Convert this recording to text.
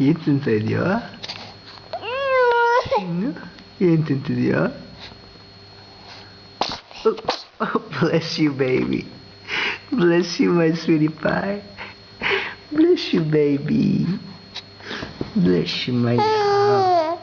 ಏನ್ ತಿಂತಾ ಇದೀಯೋ? ಏನ್ ತಿಂತಿದೀಯೋ? Bless you, baby. Bless you, my sweetie pie. Bless you, baby. Bless you, my love.